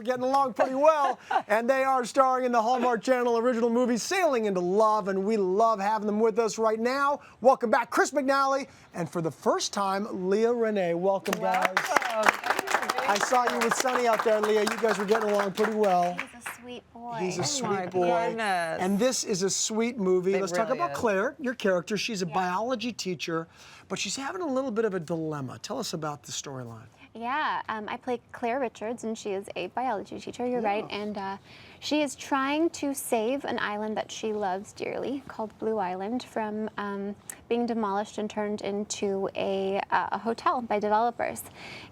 getting along pretty well. And they are starring in the Hallmark Channel Original Movie, Sailing into Love, and we love having them with us right now. Welcome back, Chris McNally, and for the first time, Leah Renee. Welcome, guys. I saw you with Sonny out there, Leah. You guys were getting along pretty well. He's a sweet boy. He's a sweet boy. Goodness. And this is a sweet movie. Let's talk really about is. Claire, your character. She's a biology teacher, but she's having a little bit of a dilemma. Tell us about the storyline. Yeah, I play Claire Richards, and she is a biology teacher, you're right, and she is trying to save an island that she loves dearly, called Blue Island, from being demolished and turned into a hotel by developers.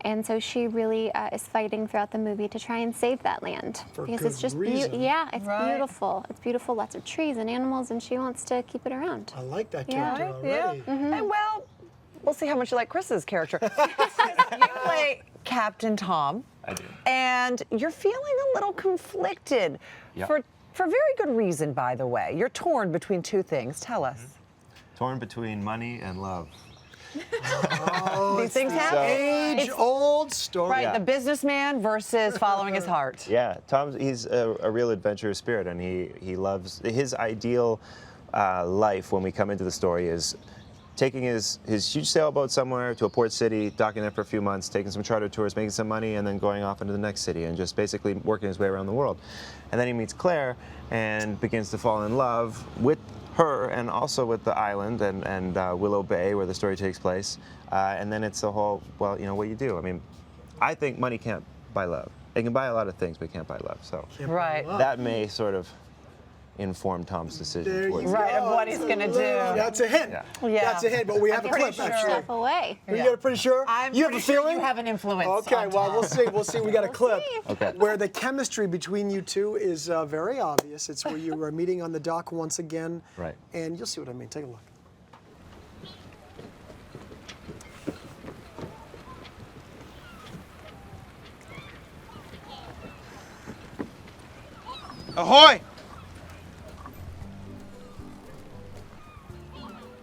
And so she really is fighting throughout the movie to try and save that land. Because it's just reason. it's beautiful. It's beautiful, lots of trees and animals, and she wants to keep it around. I like that character already. And well, we'll see how much you like Chris's character. You play Captain Tom. I do. And you're feeling a little conflicted for very good reason, by the way. You're torn between two things. Tell us. Torn between money and love. These things happen. Age-old story. Right, the businessman versus following his heart. Yeah, he's a real adventurous spirit, and he loves his ideal life when we come into the story is taking his huge sailboat somewhere to a port city, docking there for a few months, taking some charter tours, making some money, and then going off into the next city and just basically working his way around the world. And then he meets Claire and begins to fall in love with her and also with the island and Willow Bay, where the story takes place. And then it's the whole, well, you know, what you do. I mean, I think money can't buy love. It can buy a lot of things, but it can't buy love. So that may sort of inform Tom's decision. Right, of what he's going to do. That's a hint. That's a hint, but we have a clip, actually. Step away. You got it pretty sure? You have a feeling? You have an influence. Okay, well, we'll see. We'll see. We got a clip Okay. where the chemistry between you two is very obvious. It's where you are meeting on the dock once again. Right. And you'll see what I mean. Take a look. Ahoy!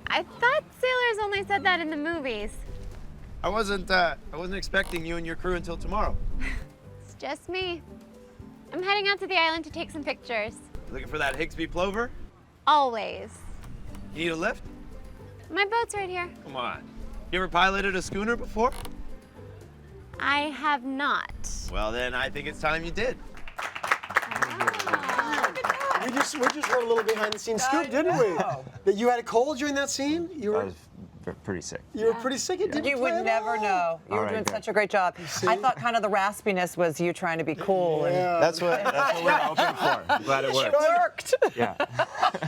I thought sailors only said that in the movies. I wasn't expecting you and your crew until tomorrow. It's just me. I'm heading out to the island to take some pictures. Looking for that Higsby plover? Always. You need a lift? My boat's right here. Come on. You ever piloted a schooner before? I have not. Well, then I think it's time you did. We just heard a little behind-the-scenes scoop, didn't we? That you had a cold during that scene? You I were was pretty sick. you were pretty sick. It didn't You play would at never all. know. You were All right, doing good. such a great job. I thought kind of the raspiness was you trying to be cool. And That's what we're hoping for. Glad it it worked. worked. Yeah.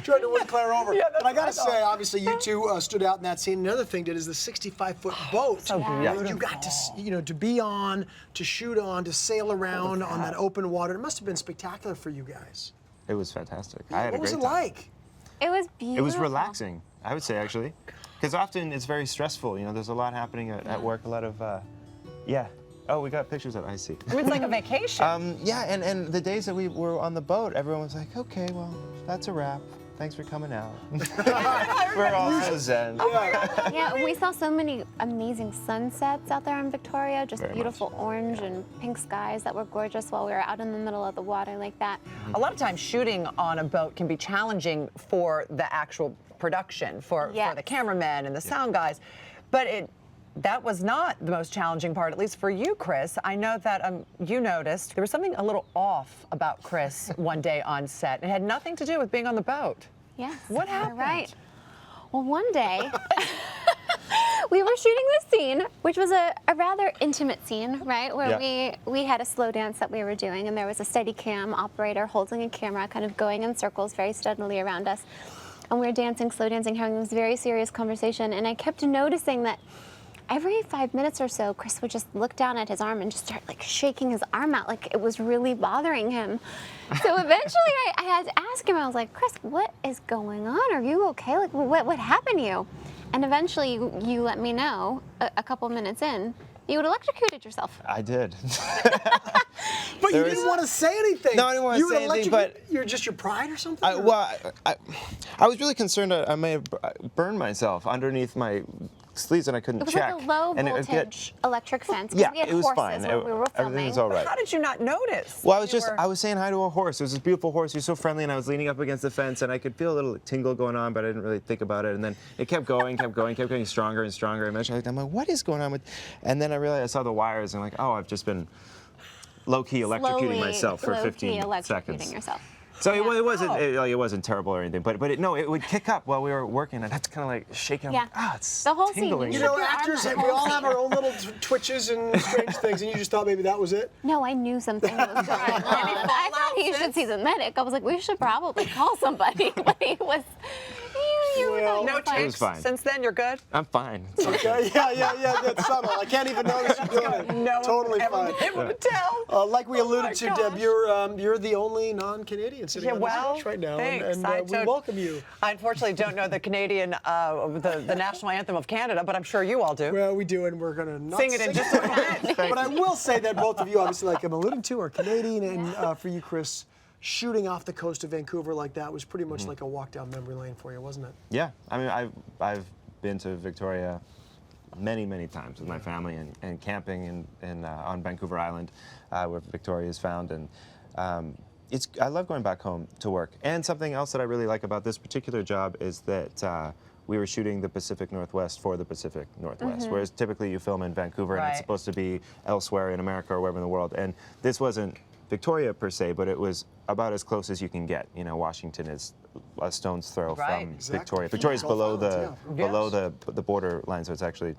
Trying to win Claire over. that's But I what gotta I thought. say, obviously, you two stood out in that scene. Another thing did is the 65-foot boat. so You got to, to be on, to shoot on, to sail around on that open water. It must have been spectacular for you guys. It was fantastic. I had What a was great it time. like? It was beautiful. It was relaxing, I would say, actually. Because often it's very stressful. You know, there's a lot happening at work, a lot of, yeah. Oh, we got pictures of it, I see. I mean, it's like a vacation. Yeah, and the days that we were on the boat, everyone was like, okay, well, that's a wrap. Thanks for coming out. We're all so zen. Yeah, we saw so many amazing sunsets out there in Victoria, just Very beautiful orange and pink skies that were gorgeous while we were out in the middle of the water like that. A lot of times shooting on a boat can be challenging for the actual production, for the cameramen and the sound guys. But that was not the most challenging part, at least for you, Chris. I know that you noticed there was something a little off about Chris one day on set. It had nothing to do with being on the boat. Yes. What you're happened? Right. Well, one day we were shooting this scene, which was a rather intimate scene, right? Where we had a slow dance that we were doing, and there was a steady cam operator holding a camera, kind of going in circles very steadily around us. And we were dancing, slow dancing, having this very serious conversation, and I kept noticing that every 5 minutes or so, Chris would just look down at his arm and just start like shaking his arm out like it was really bothering him. So eventually I had to ask him, I was like, Chris, what is going on? Are you okay? Like, what happened to you? And eventually you let me know a couple minutes in, you had electrocuted yourself. I did. But you didn't want to say anything. No, I didn't want to say anything, but you're just your pride or something? I was really concerned I may have burned myself underneath my sleeves and I couldn't It was check. like a low and it would voltage electric fence. 'Cause Yeah, we had it was horses fine. when we were Everything filming. was all right. How did you not notice? Well, You I was saying hi to a horse. It was this beautiful horse. He was so friendly, and I was leaning up against the fence, and I could feel a little tingle going on, but I didn't really think about it. And then it kept going, kept getting stronger and stronger. And eventually, I'm like, what is going on with? And then I realized I saw the wires, and I'm like, oh, I've just been low-key electrocuting myself for 15 seconds. Yourself. So it wasn't terrible or anything, but it would kick up while we were working, and that's kind of like shaking. Yeah. It's The whole tingling. scene. You know, Your arm actors, that we whole all have scene. our own little twitches and strange things, and you just thought maybe that was it? No, I knew something was going on. I thought he should see the medic. I was like, we should probably call somebody. But he was. Well, No It was takes fine. since then. You're good. I'm fine. Okay, yeah, that's subtle. I can't even notice you doing it. No one Totally would ever fine. be able to tell. Like we alluded to, Deb, gosh. you're the only non-Canadian sitting on this couch right now, thanks. and we welcome you. I unfortunately don't know the Canadian, the national anthem of Canada, but I'm sure you all do. Well, we do, and we're gonna not Sing it in just a minute. But I will say that both of you, obviously, like I'm alluding to, are Canadian, and for you, Chris, shooting off the coast of Vancouver like that was pretty much like a walk down memory lane for you, wasn't it? Yeah, I mean, I've been to Victoria many times with my family and camping on Vancouver Island, where Victoria is found, and I love going back home to work. And something else that I really like about this particular job is that we were shooting the Pacific Northwest for the Pacific Northwest, whereas typically you film in Vancouver and it's Right. supposed to be elsewhere in America or wherever in the world. And this wasn't Victoria per se, but it was about as close as you can get. You know, Washington is a stone's throw Right. from Exactly. Victoria. Victoria's Gulf below Islands, the border line, so it's actually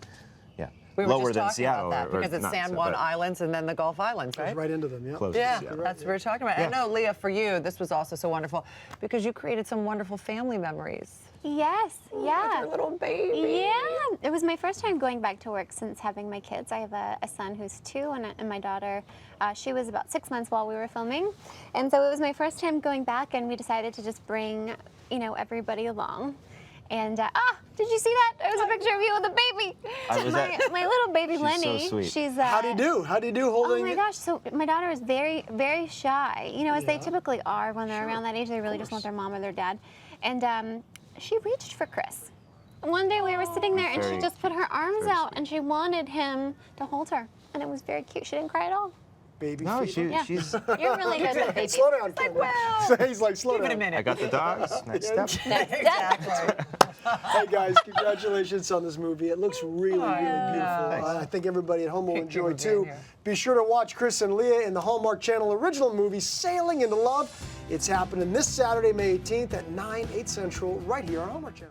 We were lower just than talking Seattle. about that or because it's not, San so, Juan but Islands and then the Gulf Islands, It was right? right into them, yeah. close. Yeah, Yeah, that's what we're talking about. I know, Leah, for you, this was also so wonderful because you created some wonderful family memories. Yes, yeah. Your little baby. Yeah, it was my first time going back to work since having my kids. I have a son who's 2 and my daughter, she was about 6 months while we were filming. And so it was my first time going back, and we decided to just bring, everybody along. And, did you see that? There was a picture of you with a baby. My little baby She's Lenny. so sweet. She's How do you do? How do you do holding? Oh my gosh, so my daughter is very, very shy, as they typically are when they're around that age. They really just want their mom or their dad. And she reached for Chris. One day we were sitting there and she Very- just put her arms very out sweet. and she wanted him to hold her. And it was very cute. She didn't cry at all. Baby No, fever? Yeah. she's. You're really good with babies. Slow down, Ken. well, He's like, slow Give it down. a minute. I got the dogs. Next step. Exactly. Hey guys, congratulations on this movie. It looks really beautiful. I think everybody at home will enjoy Thank you for being too. here. Be sure to watch Chris and Leah in the Hallmark Channel Original Movie Sailing into Love. It's happening this Saturday, May 18th at 9, 8 Central, right here on Hallmark Channel.